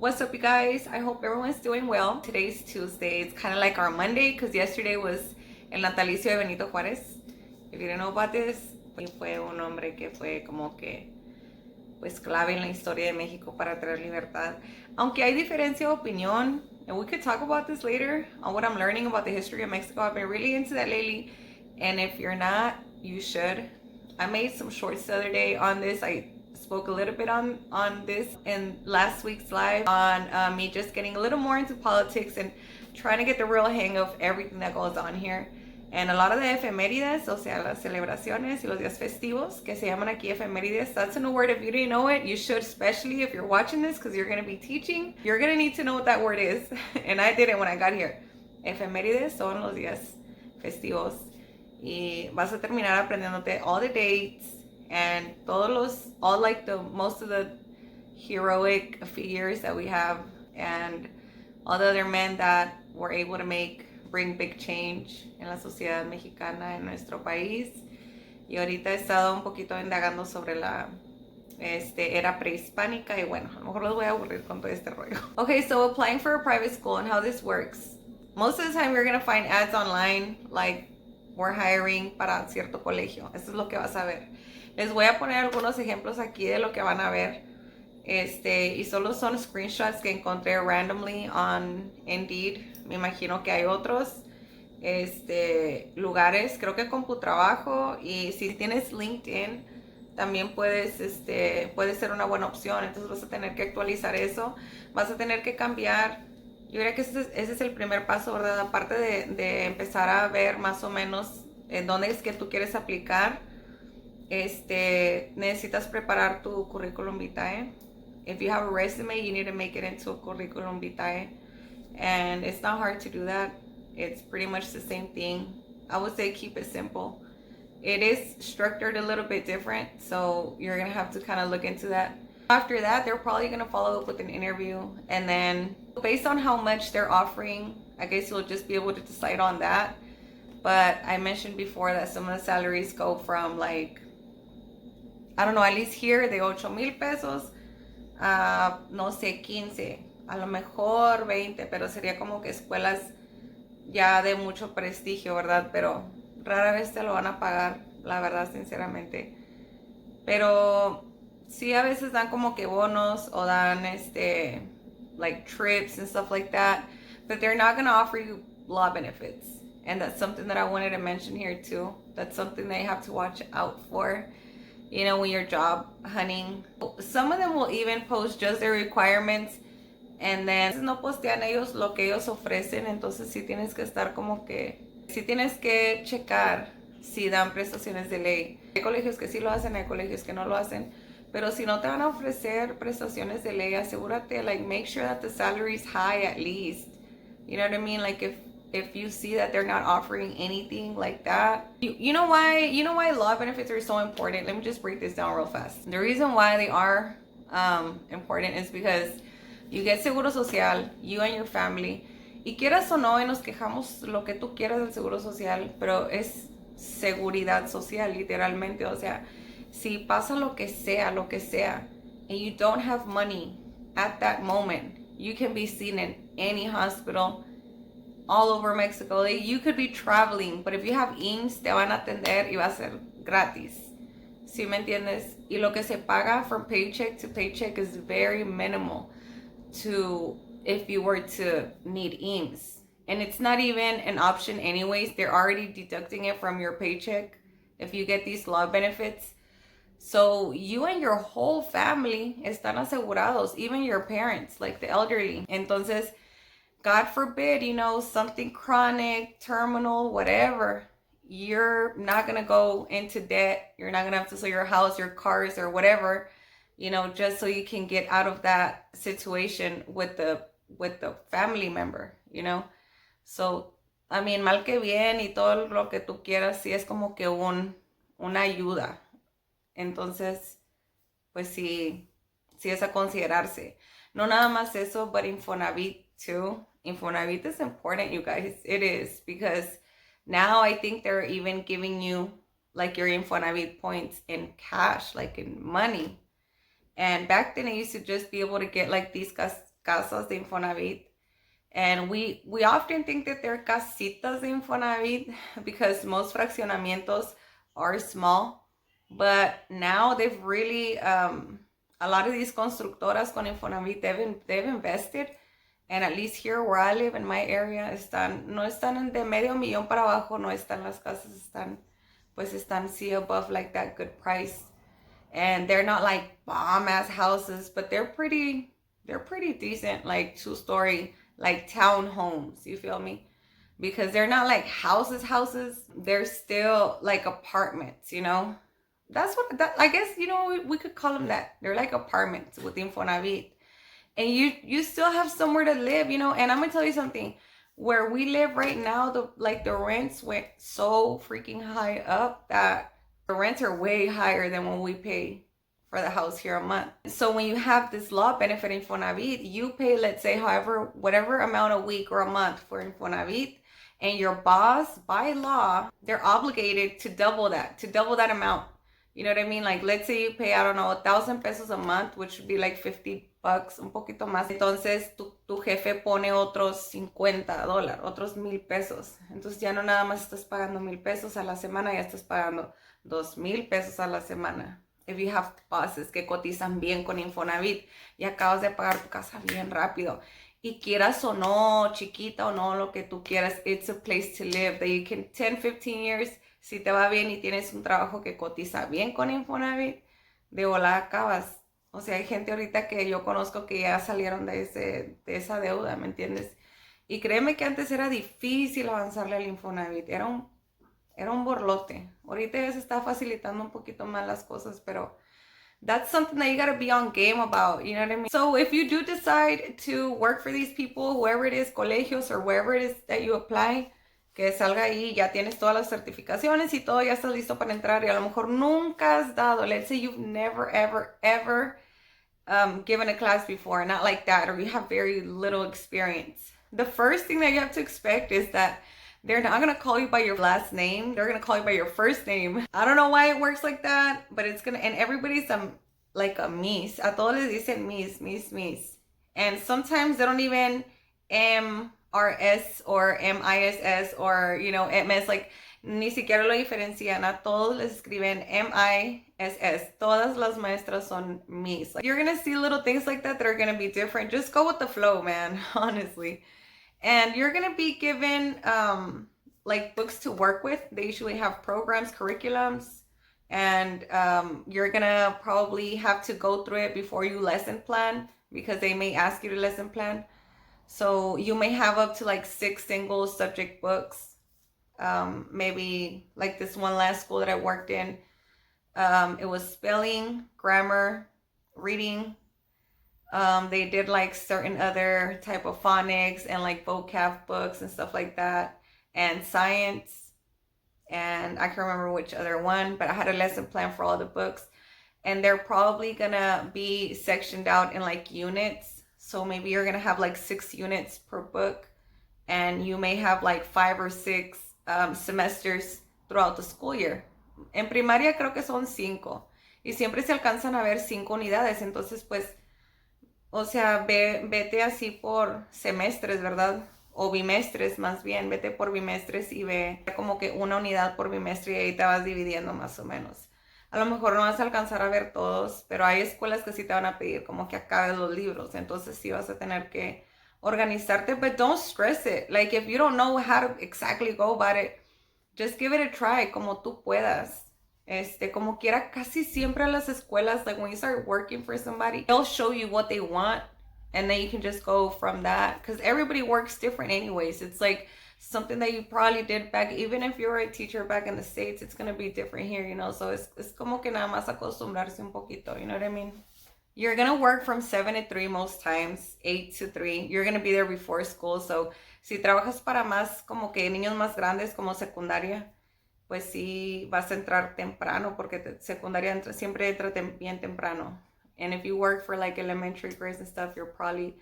What's up, you guys? I hope everyone's doing well. Today's Tuesday. It's kind of like our Monday because yesterday was el natalicio de Benito Juárez. If you didn't know about this, fue un hombre que fue como que pues clave en la historia de México para traer libertad. Aunque hay diferencia de opinión, and we could talk about this later on what I'm learning about the history of Mexico. I've been really into that lately, and if you're not, you should. I made some shorts the other day on this. I spoke a little bit on this in last week's live on me just getting a little more into politics and trying to get the real hang of everything that goes on here. And a lot of the efemérides, o sea, las celebraciones y los días festivos, que se llaman aquí efemérides, that's a new word. If you didn't know it, you should, especially if you're watching this, because you're going to be teaching. You're going to need to know what that word is. And I didn't when I got here. Efemérides son los días festivos. Y vas a terminar aprendiéndote all the dates and most of the heroic figures that we have and all the other men that were able to bring big change en la sociedad mexicana, en nuestro país. Y ahorita he estado un poquito indagando sobre la era prehispánica y bueno, a lo mejor los voy a aburrir con todo este rollo. Okay, so applying for a private school and how this works. Most of the time you're going to find ads online like we're hiring para cierto colegio. Eso es lo que vas a ver. Les voy a poner algunos ejemplos aquí de lo que van a ver. Y solo son screenshots que encontré randomly on Indeed. Me imagino que hay otros lugares, creo que CompuTrabajo, y si tienes LinkedIn también puede ser una buena opción. Entonces vas a tener que actualizar eso, vas a tener que cambiar. Yo diría que ese es el primer paso, ¿verdad? Aparte de empezar a ver más o menos en dónde es que tú quieres aplicar, necesitas preparar tu curriculum vitae. If you have a resume, you need to make it into a curriculum vitae. And it's not hard to do that. It's pretty much the same thing. I would say keep it simple. It is structured a little bit different, so you're going to have to kind of look into that. After that, they're probably going to follow up with an interview. And then based on how much they're offering, I guess you'll just be able to decide on that. But I mentioned before that some of the salaries go from like, I don't know, at least here, de 8,000 pesos a, no sé, 15, a lo mejor 20, pero sería como que escuelas ya de mucho prestigio, ¿verdad? Pero rara vez te lo van a pagar, la verdad, sinceramente. Pero sí, a veces dan como que bonos o dan like trips and stuff like that, but they're not going to offer you law benefits. And that's something that I wanted to mention here too. That's something that you have to watch out for, you know, when you're job hunting. Some of them will even post just their requirements and then no postean ellos lo que ellos ofrecen. Entonces sí tienes que estar como que, sí tienes que checar si dan prestaciones de ley. Hay colegios que sí lo hacen, hay colegios que no lo hacen. Pero si no te van a ofrecer prestaciones de ley, asegúrate, like make sure that the salary is high at least. You know what I mean? Like if you see that they're not offering anything like that, you know why law benefits are so important. Let me just break this down real fast. The reason why they are important is because you get seguro social, you and your family, y quieras o no, y nos quejamos lo que tú quieras del seguro social, pero es seguridad social, literalmente. O sea, si pasa lo que sea, and you don't have money at that moment, you can be seen in any hospital all over Mexico. You could be traveling, but if you have IMSS, te van a atender y va a ser gratis. ¿Sí me entiendes? Y lo que se paga from paycheck to paycheck is very minimal to if you were to need IMSS. And it's not even an option anyways. They're already deducting it from your paycheck if you get these law benefits. So you and your whole family están asegurados, even your parents, like the elderly. Entonces, God forbid, you know, something chronic, terminal, whatever, you're not going to go into debt. You're not going to have to sell your house, your cars, or whatever, you know, just so you can get out of that situation with the family member, you know. So, I mean, mal que bien y todo lo que tú quieras, sí es como que una ayuda. Entonces, pues sí es a considerarse. No nada más eso, but Infonavit too. Infonavit is important, you guys. It is, because now I think they're even giving you like your Infonavit points in cash, like in money. And back then I used to just be able to get like these casas de Infonavit. And we often think that they're casitas de Infonavit because most fraccionamientos are small. But now they've really, a lot of these constructoras con Infonavit, they've invested. And at least here where I live in my area, no están de medio millón para abajo, no están las casas, están sí above like that good price. And they're not like bomb ass houses, but they're pretty decent, like 2-story, like townhomes, you feel me? Because they're not like houses, they're still like apartments, you know? That's what, I guess, you know, we could call them that. They're like apartments with Infonavit. And you still have somewhere to live, you know? And I'm gonna tell you something. Where we live right now, the rents went so freaking high up that the rents are way higher than what we pay for the house here a month. So when you have this law benefiting Infonavit, you pay, let's say, whatever amount a week or a month for Infonavit, and your boss, by law, they're obligated to double that amount. You know what I mean? Like, let's say you pay, I don't know, 1,000 pesos a month, which would be like $50, un poquito más. Entonces, tu jefe pone otros $50, otros 1,000 pesos. Entonces, ya no nada más estás pagando 1,000 pesos a la semana, ya estás pagando 2,000 pesos a la semana. If you have bosses que cotizan bien con Infonavit y acabas de pagar tu casa bien rápido. Y quieras o no, chiquita o no, lo que tú quieras, it's a place to live that you can 10, 15 years, si te va bien y tienes un trabajo que cotiza bien con Infonavit, de volada acabas. O sea, hay gente ahorita que yo conozco que ya salieron de esa deuda, ¿me entiendes? Y créeme que antes era difícil avanzarle al Infonavit, era un borlote. Ahorita ya se está facilitando un poquito más las cosas, pero that's something that you gotta be on game about, you know what I mean? So if you do decide to work for these people, whoever it is, colegios or wherever it is that you apply, que salga ahí, ya tienes todas las certificaciones y todo, ya estás listo para entrar, y a lo mejor nunca has dado, let's say you've never, ever given a class before, not like that, or you have very little experience. The first thing that you have to expect is that they're not going to call you by your last name. They're going to call you by your first name. I don't know why it works like that, but it's going to, and everybody's like a miss. A todos les dicen miss. And sometimes they don't even MRS or MISS or, you know, MS, like, ni siquiera lo diferencian. A todos les escriben MISS. Todas las maestras son miss. Like, you're going to see little things like that are going to be different. Just go with the flow, man, honestly. And you're going to be given like books to work with. They usually have programs, curriculums, and you're going to probably have to go through it before you lesson plan, because they may ask you to lesson plan. So you may have up to like 6 single subject books. Maybe like this one last school that I worked in, it was spelling, grammar, reading. They did like certain other type of phonics and like vocab books and stuff like that, and science, and I can't remember which other one, but I had a lesson plan for all the books, and they're probably gonna be sectioned out in like units. So maybe you're gonna have like 6 units per book, and you may have like 5 or 6 semesters throughout the school year. En primaria creo que son 5, y siempre se alcanzan a ver 5 unidades, entonces pues, o sea, vete así por semestres, ¿verdad? O bimestres, más bien, vete por bimestres y ve como que una unidad por bimestre, y ahí te vas dividiendo más o menos. A lo mejor no vas a alcanzar a ver todos, pero hay escuelas que sí te van a pedir como que acabes los libros, entonces sí vas a tener que organizarte, but don't stress it. Like, if you don't know how to exactly go about it, just give it a try, como tú puedas. Como quiera, casi siempre a las escuelas, like when you start working for somebody, they'll show you what they want, and then you can just go from that, because everybody works different anyways. It's like something that you probably did back, even if you were a teacher back in the States, it's going to be different here, you know, so it's como que nada más acostumbrarse un poquito, you know what I mean? You're going to work from 7 to 3 most times, 8 to 3. You're going to be there before school, so si trabajas para más como que niños más grandes como secundaria, pues sí vas a entrar temprano, porque secundaria siempre entra bien temprano. And if you work for like elementary grades and stuff, you're probably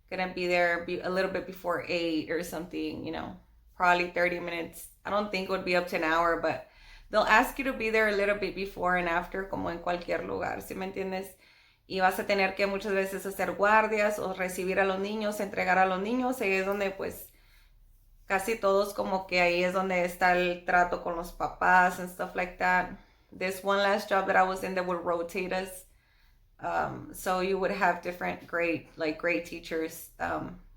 gonna be there a little bit before 8 or something, you know, probably 30 minutes. I don't think it would be up to an hour, but they'll ask you to be there a little bit before and after, como en cualquier lugar, ¿sí me entiendes? y vas a tener que muchas veces hacer guardias o recibir a los niños, entregar a los niños, y es donde pues casi todos como que ahí es donde está el trato con los papás and stuff like that. This one last job that I was in, that would rotate us. So you would have different grade teachers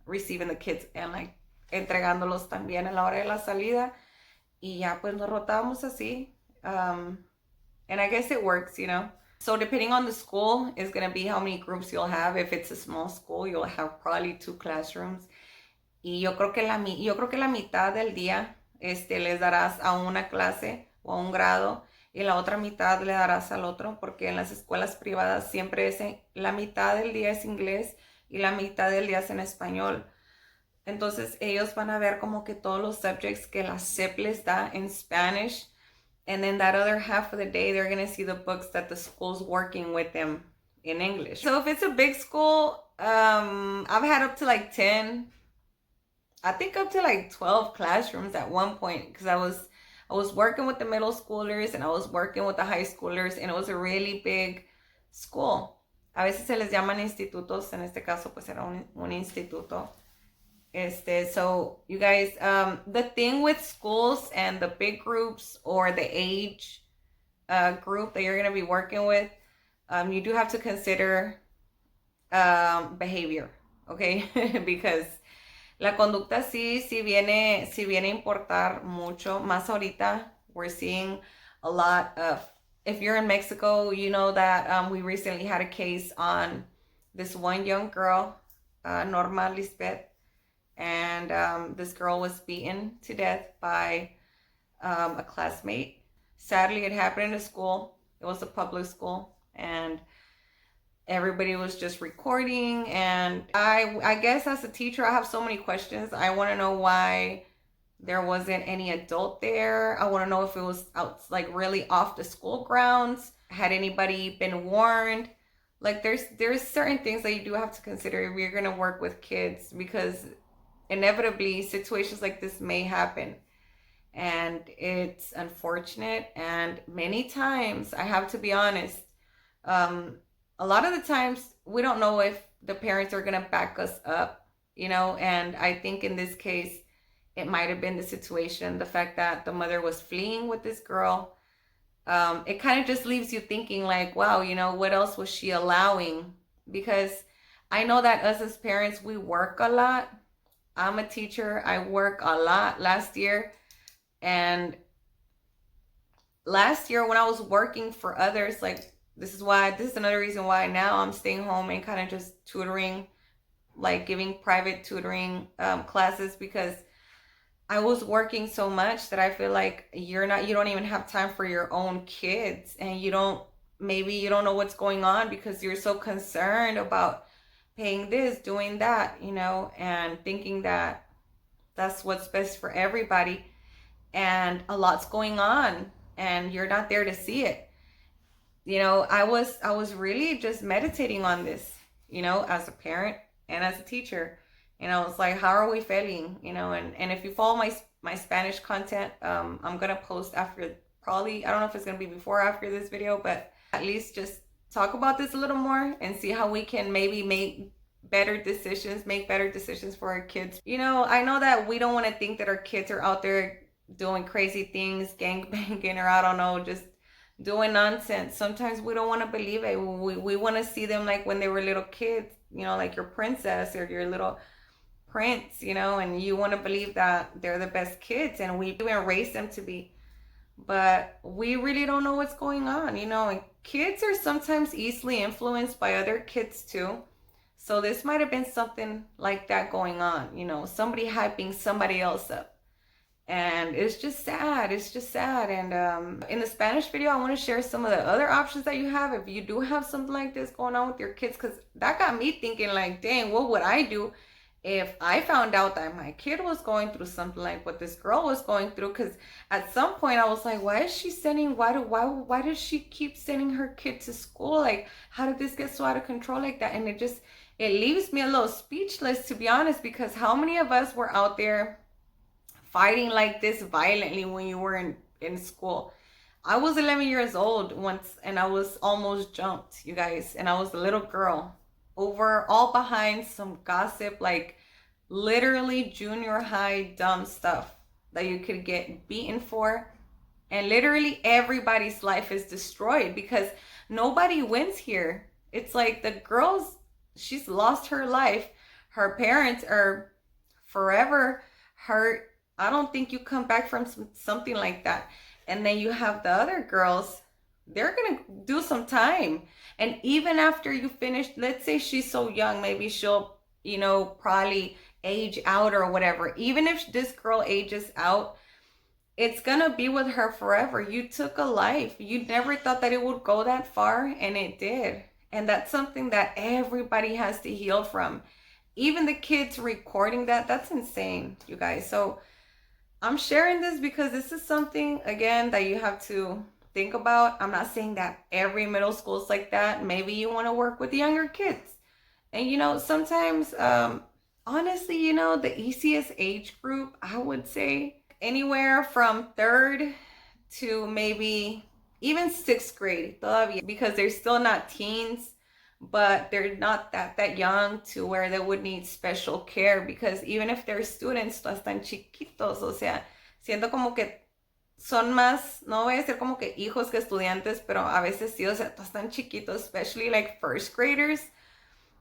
receiving the kids and like entregándolos también a la hora de la salida. Y ya pues nos rotábamos así. And I guess it works, you know. So depending on the school is going to be how many groups you'll have. If it's a small school, you'll have probably 2 classrooms. Y yo creo que la mitad del día les darás a una clase o a un grado y la otra mitad le darás al otro, porque en las escuelas privadas siempre la mitad del día es inglés y la mitad del día es en español. Entonces ellos van a ver como que todos los subjects que la SEP les da en Spanish, and then that other half of the day they're going to see the books that the school's working with them in English. So if it's a big school, I've had up to like 10, I think up to like 12 classrooms at one point, because I was working with the middle schoolers and I was working with the high schoolers, and it was a really big school. A veces se les llaman institutos, en este caso pues era un instituto. So you guys, the thing with schools and the big groups or the age group that you're going to be working with, you do have to consider behavior, okay? Because la conducta sí viene a importar mucho. Más ahorita, we're seeing a lot of, if you're in Mexico, you know that we recently had a case on this one young girl, Norma Lisbeth, and this girl was beaten to death by a classmate. Sadly, it happened in a school. It was a public school, and everybody was just recording. And I guess as a teacher, I have so many questions. I want to know why there wasn't any adult there. I want to know if it was out, like really off the school grounds. Had anybody been warned? Like there's certain things that you do have to consider if you're going to work with kids, because inevitably situations like this may happen, and it's unfortunate. And many times, I have to be honest, a lot of the times we don't know if the parents are going to back us up, you know. And I think in this case it might have been the situation, the fact that the mother was fleeing with this girl. It kind of just leaves you thinking like, wow, you know, what else was she allowing? Because I know that us as parents, we work a lot. I'm a teacher. I work a lot last year. And last year when I was working for others, like this is another reason why now I'm staying home and kind of just tutoring, like giving private tutoring classes, because I was working so much that I feel like you don't even have time for your own kids, and maybe you don't know what's going on because you're so concerned about paying this, doing that, you know, and thinking that that's what's best for everybody. And a lot's going on and you're not there to see it. You know, I was really just meditating on this, you know, as a parent and as a teacher. And I was like, how are we failing? You know, and if you follow my Spanish content, I'm gonna post after, probably, I don't know if it's gonna be before or after this video, but at least just talk about this a little more and see how we can maybe make better decisions for our kids. You know, I know that we don't want to think that our kids are out there doing crazy things, gangbanging, or I don't know, just doing nonsense. Sometimes we don't want to believe it. We want to see them like when they were little kids, you know, like your princess or your little prince, you know, and you want to believe that they're the best kids, and we even raise them to be. But we really don't know what's going on, you know, and kids are sometimes easily influenced by other kids too. So this might have been something like that going on, you know, somebody hyping somebody else up. And it's just sad. And in the Spanish video, I want to share some of the other options that you have if you do have something like this going on with your kids, because that got me thinking like, dang, what would I do if I found out that my kid was going through something like what this girl was going through? Because at some point I was like, why does she keep sending her kid to school? Like, how did this get so out of control like that? And it leaves me a little speechless, to be honest, because how many of us were out there fighting like this violently when you were in school? I was 11 years old once and I was almost jumped, you guys, and I was a little girl over all behind some gossip, like literally junior high dumb stuff that you could get beaten for. And literally everybody's life is destroyed because nobody wins here. It's like the girl's, she's lost her life. Her parents are forever hurt. I don't think you come back from something like that. And then you have the other girls, they're going to do some time. And even after you finish, let's say she's so young, maybe she'll, probably age out or whatever. Even if this girl ages out, it's gonna be with her forever. You took a life. You never thought that it would go that far, and it did. And that's something that everybody has to heal from. Even the kids recording that's insane, you guys. So I'm sharing this because this is something, again, that you have to think about. I'm not saying that every middle school is like that. Maybe you want to work with younger kids. And sometimes, honestly, the easiest age group, I would say, anywhere from third to maybe even sixth grade, todavía, because they're still not teens, but they're not that young to where they would need special care, because even if they're students, están chiquitos, o sea, siento como que son más, no voy a decir como que hijos que estudiantes, pero a veces sí, o sea, están chiquitos, especially like first graders,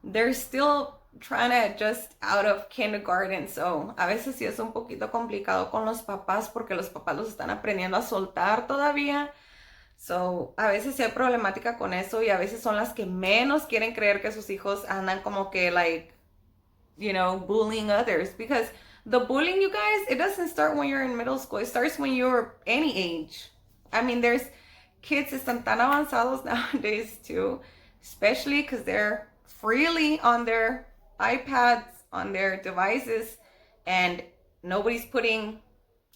they're still trying to adjust out of kindergarten. So a veces sí es un poquito complicado con los papás porque los papás los están aprendiendo a soltar todavía. So a veces sí hay problemática con eso, y a veces son las que menos quieren creer que sus hijos andan como que like, bullying others, because the bullying, you guys, it doesn't start when you're in middle school. It starts when you're any age. I mean, there's kids están tan avanzados nowadays too, especially because they're freely on their iPads, on their devices, and nobody's putting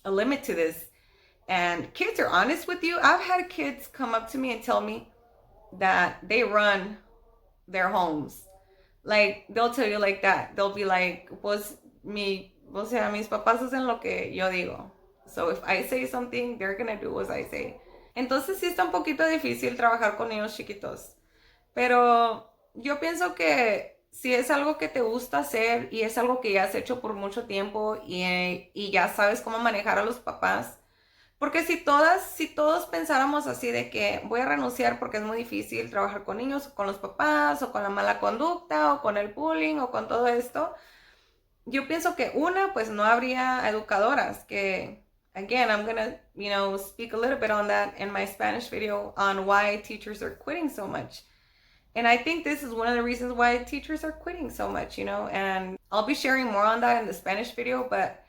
a limit to this. And kids are honest with you. I've had kids come up to me and tell me that they run their homes. Like, they'll tell you like that. They'll be like, mis papás hacen lo que yo digo. So if I say something, they're gonna do what I say. Entonces sí está un poquito difícil trabajar con niños chiquitos. Pero yo pienso que si es algo que te gusta hacer y es algo que ya has hecho por mucho tiempo y ya sabes cómo manejar a los papás, porque si todos pensáramos así de que voy a renunciar porque es muy difícil trabajar con niños, o con los papás, o con la mala conducta, o con el bullying, o con todo esto, yo pienso que pues no habría educadoras que, again, I'm gonna, speak a little bit on that in my Spanish video on why teachers are quitting so much. And I think this is one of the reasons why teachers are quitting so much, and I'll be sharing more on that in the Spanish video, but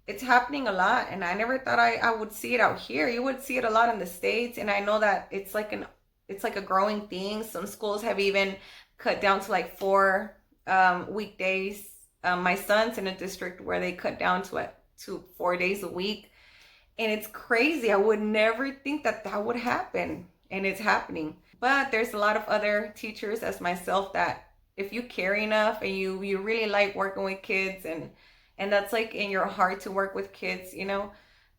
it's happening a lot. And I never thought I would see it out here. You would see it a lot in the States. And I know that it's like a growing thing. Some schools have even cut down to like 4 weekdays. My son's in a district where they cut down to 4 days a week. And it's crazy. I would never think that would happen. And it's happening. But there's a lot of other teachers as myself that if you care enough and you really like working with kids, and that's like in your heart to work with kids,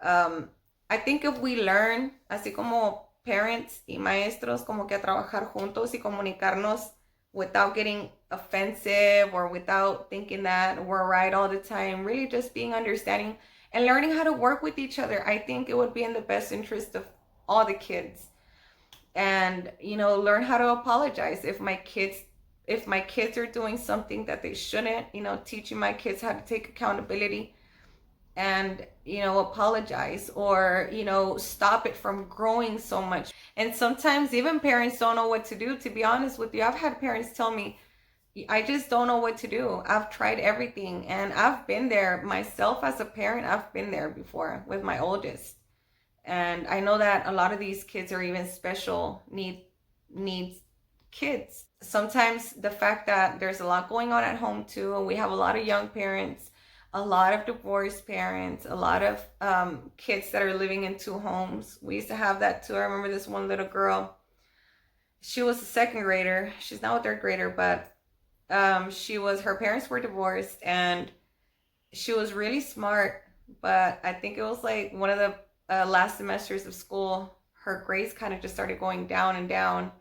I think if we learn, así como parents y maestros, como que a trabajar juntos y comunicarnos without getting offensive or without thinking that we're right all the time, really just being understanding and learning how to work with each other, I think it would be in the best interest of all the kids. And learn how to apologize if my kids are doing something that they shouldn't, teaching my kids how to take accountability and apologize, or stop it from growing so much. And sometimes even parents don't know what to do, to be honest with you. I've had parents tell me, I just don't know what to do. I've tried everything, and I've been there myself as a parent. I've been there before with my oldest. And I know that a lot of these kids are even special needs kids. Sometimes the fact that there's a lot going on at home too, and we have a lot of young parents, a lot of divorced parents, a lot of kids that are living in 2 homes. We used to have that too. I remember this one little girl. She was a 2nd grader. She's now a 3rd grader, but her parents were divorced, and she was really smart. But I think it was like one of the last semesters of school, her grades kind of just started going down and down.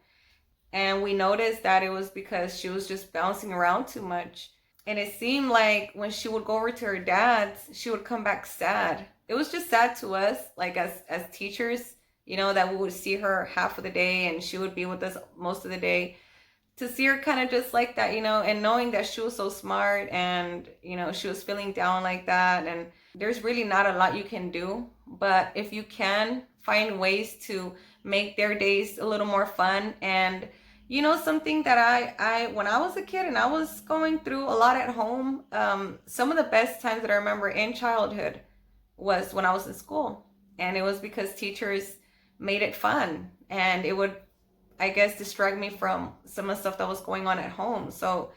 And we noticed that it was because she was just bouncing around too much. And it seemed like when she would go over to her dad's, she would come back sad. It was just sad to us, like as teachers, that we would see her half of the day and she would be with us most of the day. To see her kind of just like that, and knowing that she was so smart and, she was feeling down like that. And there's really not a lot you can do. But if you can find ways to make their days a little more fun. And something that I when I was a kid and I was going through a lot at home, some of the best times that I remember in childhood was when I was in school. And it was because teachers made it fun, and it would, I guess, distract me from some of the stuff that was going on at home. So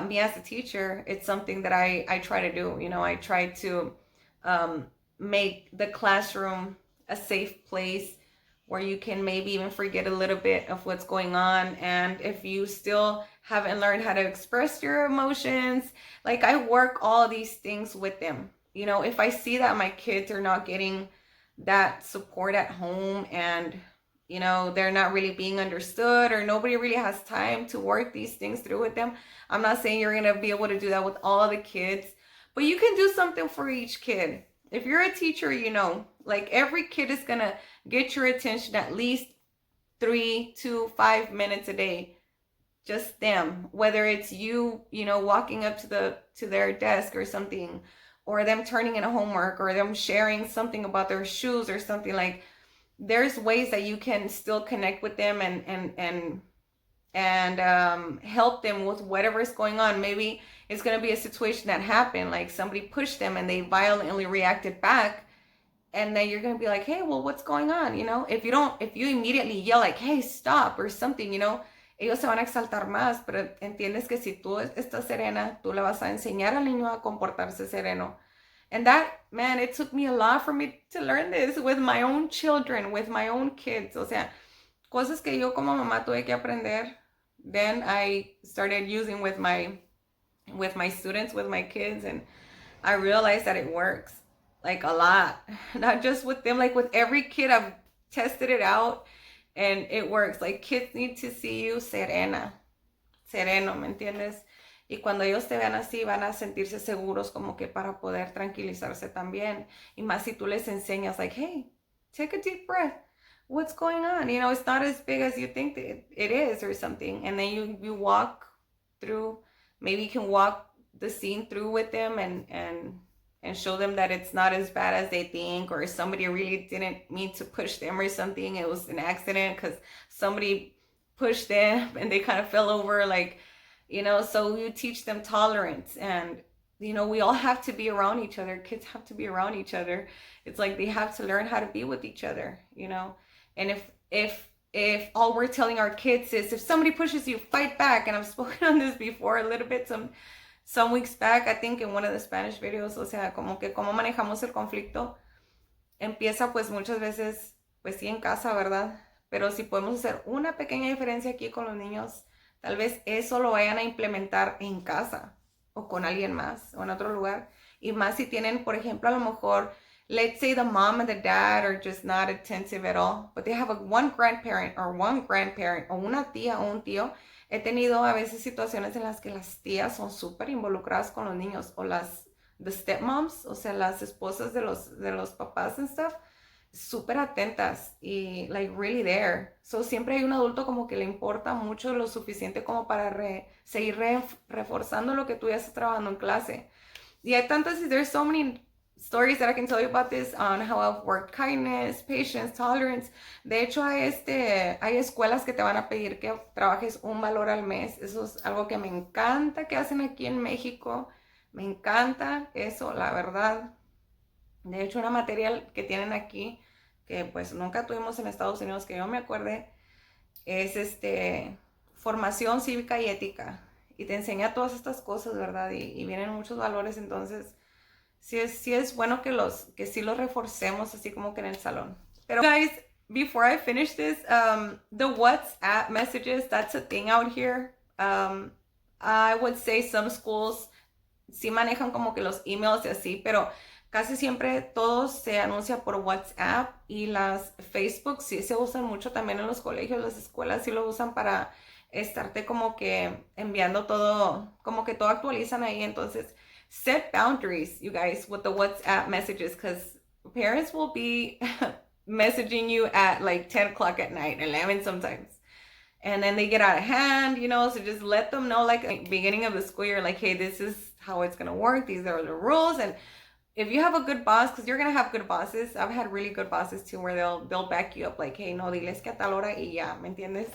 me as a teacher, it's something that I try to do. I try to make the classroom a safe place where you can maybe even forget a little bit of what's going on. And if you still haven't learned how to express your emotions, like, I work all these things with them. If I see that my kids are not getting that support at home, and they're not really being understood, or nobody really has time to work these things through with them. I'm not saying you're going to be able to do that with all the kids, but you can do something for each kid. If you're a teacher, like, every kid is going to get your attention at least 3 to 5 minutes a day. Just them, whether it's you, walking up to their desk or something, or them turning in a homework, or them sharing something about their shoes or something. Like, there's ways that you can still connect with them and help them with whatever is going on. Maybe it's going to be a situation that happened, like somebody pushed them and they violently reacted back, and then you're going to be like, hey, well, what's going on? If you immediately yell like, hey, stop, or something, ellos se van a exaltar más. Pero entiendes que si tú estás serena, tú le vas a enseñar al niño a comportarse sereno. And that, man, it took me a lot for me to learn this with my own children, with my own kids. O sea, cosas que yo como mamá tuve que aprender. Then I started using with my students, with my kids, and I realized that it works, like, a lot. Not just with them, like with every kid. I've tested it out and it works. Like, kids need to see you sereno, ¿me entiendes? Y cuando ellos te vean así, van a sentirse seguros, como que para poder tranquilizarse también. Y más si tú les enseñas, like, hey, take a deep breath. What's going on? It's not as big as you think that it is, or something. And then you walk through, maybe you can walk the scene through with them and show them that it's not as bad as they think, or somebody really didn't mean to push them or something. It was an accident because somebody pushed them and they kind of fell over, like, so you teach them tolerance. And we all have to be around each other. Kids have to be around each other. It's like they have to learn how to be with each other, and if all we're telling our kids is, if somebody pushes you, fight back. And I've spoken on this before a little bit some weeks back, I think, in one of the Spanish videos. O sea, como que cómo manejamos el conflicto empieza, pues, muchas veces, pues sí, en casa, ¿verdad? Pero si podemos hacer una pequeña diferencia aquí con los niños, tal vez eso lo vayan a implementar en casa o con alguien más o en otro lugar. Y más si tienen, por ejemplo, a lo mejor, let's say the mom and the dad are just not attentive at all, but they have one grandparent or una tía o un tío. He tenido a veces situaciones en las que las tías son súper involucradas con los niños, o the stepmoms, o sea, las esposas de los papás and stuff, súper atentas y, like, really there. So siempre hay un adulto como que le importa mucho, lo suficiente como para seguir reforzando lo que tú ya estás trabajando en clase. Y hay tantas, there's so many stories that I can tell you about this, on how I've worked kindness, patience, tolerance. De hecho, hay escuelas que te van a pedir que trabajes un valor al mes. Eso es algo que me encanta que hacen aquí en México. Me encanta eso, la verdad. De hecho, una materia que tienen aquí, que pues nunca tuvimos en Estados Unidos, que yo me acuerde, es formación cívica y ética. Y te enseña todas estas cosas, ¿verdad? Y vienen muchos valores. Entonces, sí es bueno que sí los reforcemos así como que en el salón. Pero, guys, before I finish this, the WhatsApp messages, that's a thing out here. I would say some schools sí manejan como que los emails y así, pero casi siempre todo se anuncia por WhatsApp y las Facebook sí se usan mucho también en los colegios, las escuelas sí lo usan para estarte como que enviando todo, como que todo actualizan ahí. Entonces, set boundaries, you guys, with the WhatsApp messages, because parents will be messaging you at like 10 o'clock at night, 11 sometimes. And then they get out of hand, you know, so just let them know, like, beginning of the school year, like, hey, this is how it's going to work. These are the rules. And if you have a good boss, because you're gonna have good bosses. I've had really good bosses too, where they'll back you up, like, hey, no, diles que a tal hora y ya, ¿me entiendes?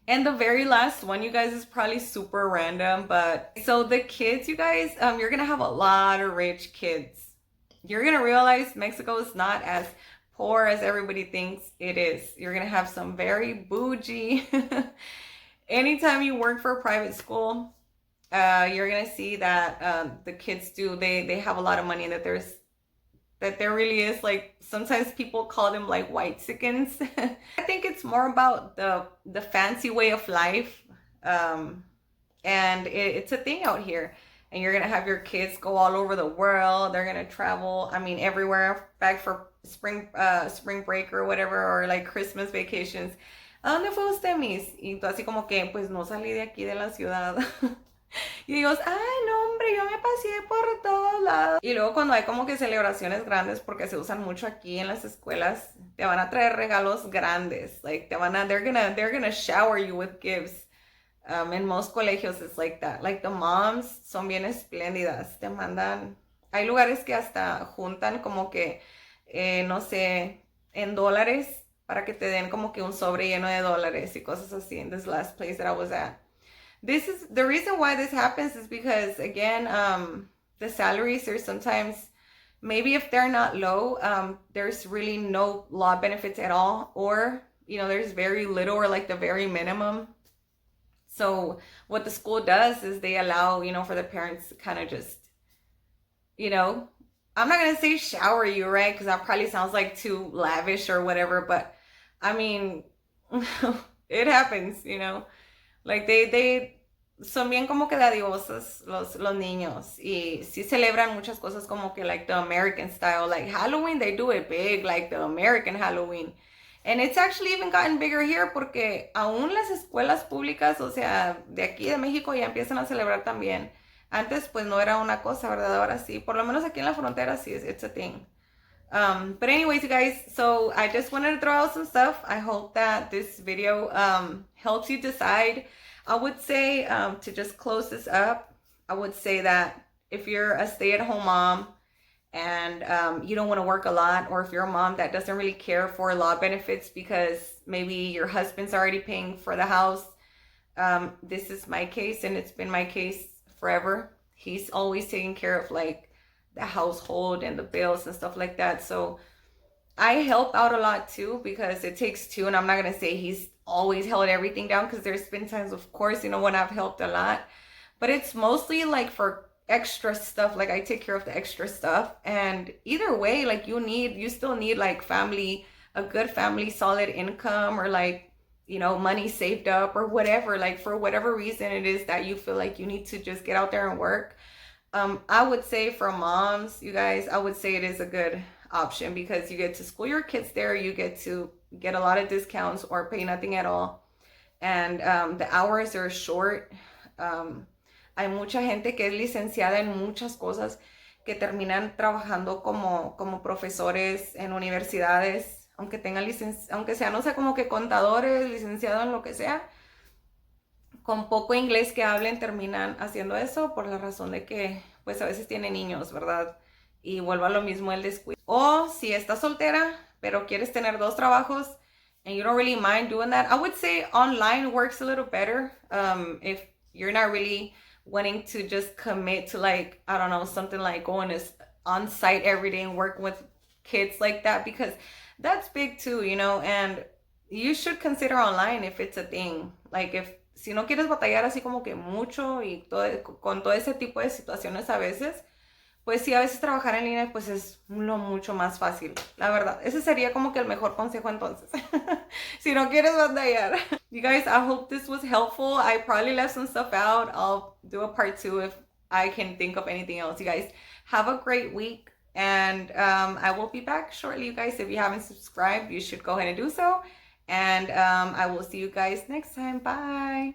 And the very last one, you guys, is probably super random, but so the kids, you guys, you're gonna have a lot of rich kids. You're gonna realize Mexico is not as poor as everybody thinks it is. You're gonna have some very bougie. Anytime you work for a private school, you're gonna see that the kids they have a lot of money, and that there really is, like, sometimes people call them like white chickens. I think it's more about the fancy way of life, and it's a thing out here. And you're gonna have your kids go all over the world. They're gonna travel, I mean, everywhere, back for spring break or whatever, or like Christmas vacations. ¿A dónde fue usted, Miss? Y tú así como que, pues no salí de aquí de la ciudad. Y digo, ay, no, hombre, yo me paseé por todos lados. Y luego cuando hay como que celebraciones grandes, porque se usan mucho aquí en las escuelas, te van a traer regalos grandes. Like, they're gonna shower you with gifts. In most colegios it's like that. Like, the moms son bien espléndidas. Te mandan, hay lugares que hasta juntan como que, no sé, en dólares, para que te den como que un sobre lleno de dólares y cosas así. In this last place that I was at, this is the reason why this happens, is because, again, the salaries are sometimes, maybe if they're not low, there's really no law benefits at all, or, you know, there's very little, or like the very minimum. So what the school does is they allow, you know, for the parents to kind of just, you know, I'm not gonna say shower you, right? Because that probably sounds like too lavish or whatever, but I mean, it happens, you know. Like, they son bien como que dadivosos los niños, y sí celebran muchas cosas como que like the American style, like Halloween, they do it big, like the American Halloween. And it's actually even gotten bigger here, porque aún las escuelas públicas, o sea, de aquí de México, ya empiezan a celebrar también. Antes pues no era una cosa, ¿verdad? Ahora sí, por lo menos aquí en la frontera sí, it's a thing. But anyways, you guys, so I just wanted to throw out some stuff. I hope that this video helps you decide. I would say, to just close this up, I would say that if you're a stay-at-home mom and you don't want to work a lot, or if you're a mom that doesn't really care for law benefits because maybe your husband's already paying for the house, this is my case, and it's been my case forever. He's always taking care of like the household and the bills and stuff like that. So I help out a lot too, because it takes two, and I'm not gonna say he's always held everything down, because there's been times, of course, you know, when I've helped a lot, but it's mostly like for extra stuff. Like, I take care of the extra stuff, and either way, like, you still need like a good family, solid income, or like, you know, money saved up or whatever, like for whatever reason it is that you feel like you need to just get out there and work. I would say for moms, you guys, I would say it is a good option, because you get to school your kids there, you get to get a lot of discounts or pay nothing at all, and the hours are short. Hay mucha gente que es licenciada en muchas cosas, que terminan trabajando como profesores en universidades, aunque tengan licencia, aunque sean, no sé, como que contadores, licenciados en lo que sea, con poco inglés que hablen, terminan haciendo eso por la razón de que pues a veces tienen niños, ¿verdad? Y vuelvo a lo mismo, el descuido. O si estás soltera, pero quieres tener dos trabajos, and you don't really mind doing that, I would say online works a little better. If you're not really wanting to just commit to, like, I don't know, something like going on site every day and work with kids like that, because that's big too, you know. And you should consider online if it's a thing. Like, si no quieres batallar así como que mucho y con todo ese tipo de situaciones a veces, pues sí, a veces trabajar en línea pues es mucho más fácil, la verdad. Ese sería como que el mejor consejo entonces. Si no quieres batallar. You guys, I hope this was helpful. I probably left some stuff out. I'll do a part 2 if I can think of anything else. You guys, have a great week. And I will be back shortly, you guys. If you haven't subscribed, you should go ahead and do so. And I will see you guys next time. Bye.